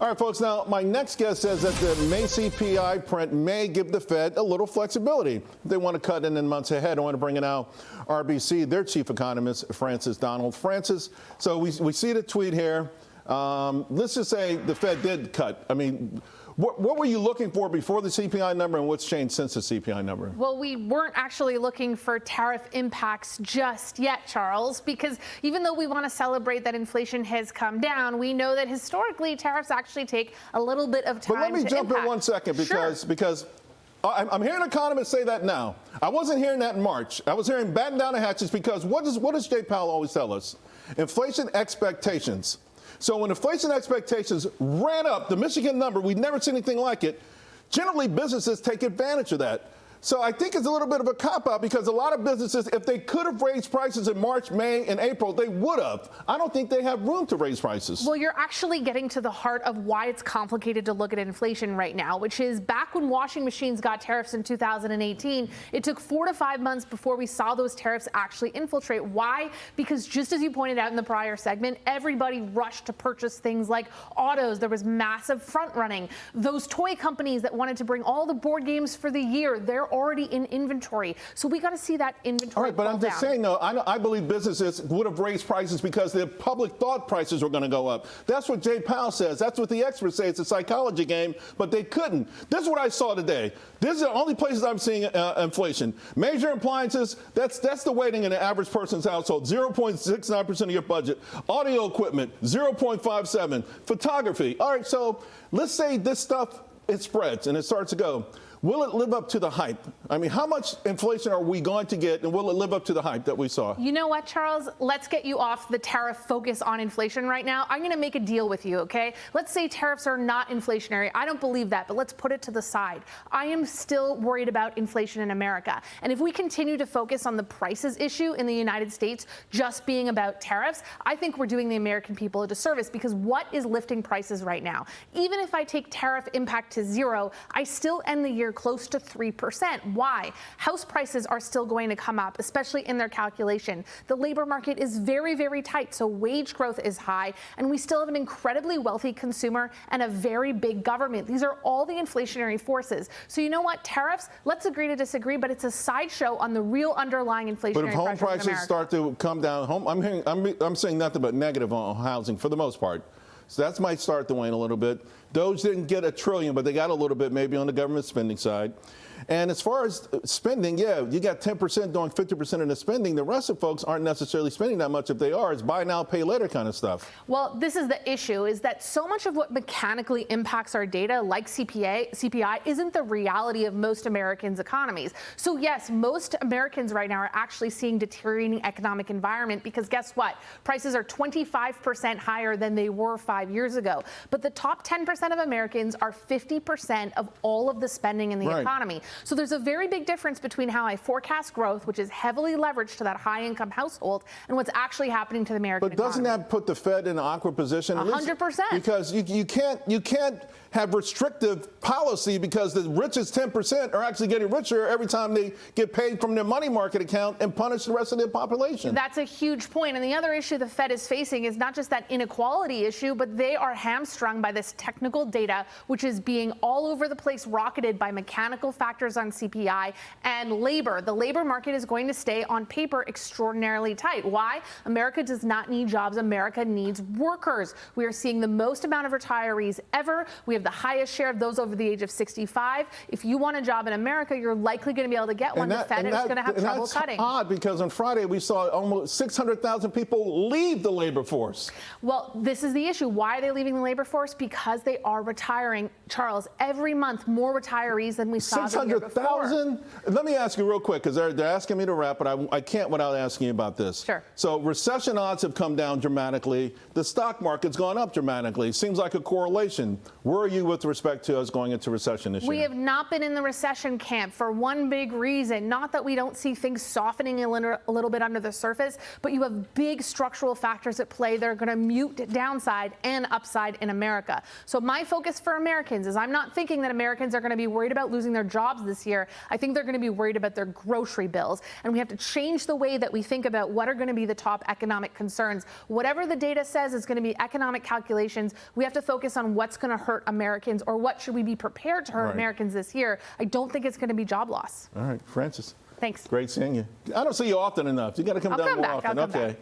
All right, folks, now my next guest says that the May CPI print may give the Fed a little flexibility. They want to cut in months ahead. I want to bring in now RBC, their chief economist, Francis Donald. Francis, so we see the tweet here. Let's just say the Fed did cut. I mean, what were you looking for before the CPI number, and what's changed since the CPI number? Well, we weren't actually looking for tariff impacts just yet, Charles, because even though we want to celebrate that inflation has come down, we know that historically tariffs actually take a little bit of time to But let me jump in 1 second because I'm hearing economists say that now. I wasn't hearing that in March. I was hearing batten down the hatches because what does Jay Powell always tell us? Inflation expectations. So when inflation expectations ran up, the Michigan number, we'd never seen anything like it. Generally, businesses take advantage of that. So I think it's a little bit of a cop-out because a lot of businesses, if they could have raised prices in March, May, and April, they would have. I don't think they have room to raise prices. Well, you're actually getting to the heart of why it's complicated to look at inflation right now, which is back when washing machines got tariffs in 2018, it took 4 to 5 months before we saw those tariffs actually infiltrate. Why? Because just as you pointed out in the prior segment, everybody rushed to purchase things like autos. There was massive front running. Those toy companies that wanted to bring all the board games for the year, they're already in inventory. So we got to see that inventory. All right, but I'm just saying, though, I believe businesses would have raised prices because the public thought prices were going to go up. That's what Jay Powell says. That's what the experts say. It's a psychology game, but they couldn't. This is what I saw today. This is the only places I'm seeing inflation. Major appliances, that's the weighting in an average person's household, 0.69% of your budget. Audio equipment, 0.57. Photography. All right, so let's say this stuff, it spreads and it starts to go. Will it live up to the hype? I mean, how much inflation are we going to get, and will it live up to the hype that we saw? You know what, Charles? Let's get you off the tariff focus on inflation right now. I'm going to make a deal with you, okay? Let's say tariffs are not inflationary. I don't believe that, but let's put it to the side. I am still worried about inflation in America. And if we continue to focus on the prices issue in the United States just being about tariffs, I think we're doing the American people a disservice, because what is lifting prices right now? Even if I take tariff impact to zero, I still end the year close to 3%. Why? House prices are still going to come up, especially in their calculation. The labor market is very, very tight, so wage growth is high, and we still have an incredibly wealthy consumer and a very big government. These are all the inflationary forces. So you know what? Tariffs, let's agree to disagree, but it's a sideshow on the real underlying inflationary pressures in America. But if home prices start to come down, I'm saying nothing but negative on housing for the most part. So that might start to wane a little bit. Doge didn't get $1 trillion, but they got a little bit maybe on the government spending side. And as far as spending, yeah, you got 10% doing 50% of the spending. The rest of folks aren't necessarily spending that much. If they are, it's buy now, pay later kind of stuff. Well, this is the issue, is that so much of what mechanically impacts our data, like CPI, isn't the reality of most Americans' economies. So yes, most Americans right now are actually seeing deteriorating economic environment because guess what? Prices are 25% higher than they were 5 years ago. But the top 10% of Americans are 50% of all of the spending in the economy. So there's a very big difference between how I forecast growth, which is heavily leveraged to that high-income household, and what's actually happening to the American economy. But doesn't that put the Fed in an awkward position? 100%. Because you can't have restrictive policy because the richest 10% are actually getting richer every time they get paid from their money market account and punish the rest of the population. That's a huge point. And the other issue the Fed is facing is not just that inequality issue, but they are hamstrung by this technical data, which is being all over the place rocketed by mechanical factors on CPI and labor. The labor market is going to stay on paper extraordinarily tight. Why? America does not need jobs. America needs workers. We are seeing the most amount of retirees ever. We have the highest share of those over the age of 65. If you want a job in America, you're likely going to be able to get one. The Fed is going to have trouble cutting. That's odd because on Friday we saw almost 600,000 people leave the labor force. Well, this is the issue. Why are they leaving the labor force? Because they are retiring. Charles, every month more retirees than we saw the year before. 600,000? Let me ask you real quick, because they're asking me to wrap, but I can't without asking you about this. Sure. So recession odds have come down dramatically. The stock market's gone up dramatically. Seems like a correlation. Where are you with respect to us going into recession this We year? have not been in the recession camp for one big reason. Not that we don't see things softening a little bit under the surface, but you have big structural factors at play that are going to mute downside and upside in America. So my focus for Americans is I'm not thinking that Americans are going to be worried about losing their jobs this year. I think they're going to be worried about their grocery bills. And we have to change the way that we think about what are going to be the top economic concerns. Whatever the data says is going to be economic calculations, we have to focus on what's going to hurt Americans or what should we be prepared to hurt Americans this year. I don't think it's going to be job loss. All right, Francis. Thanks. Great seeing you. I don't see you often enough. You got to come down more often. I'll come back. Okay.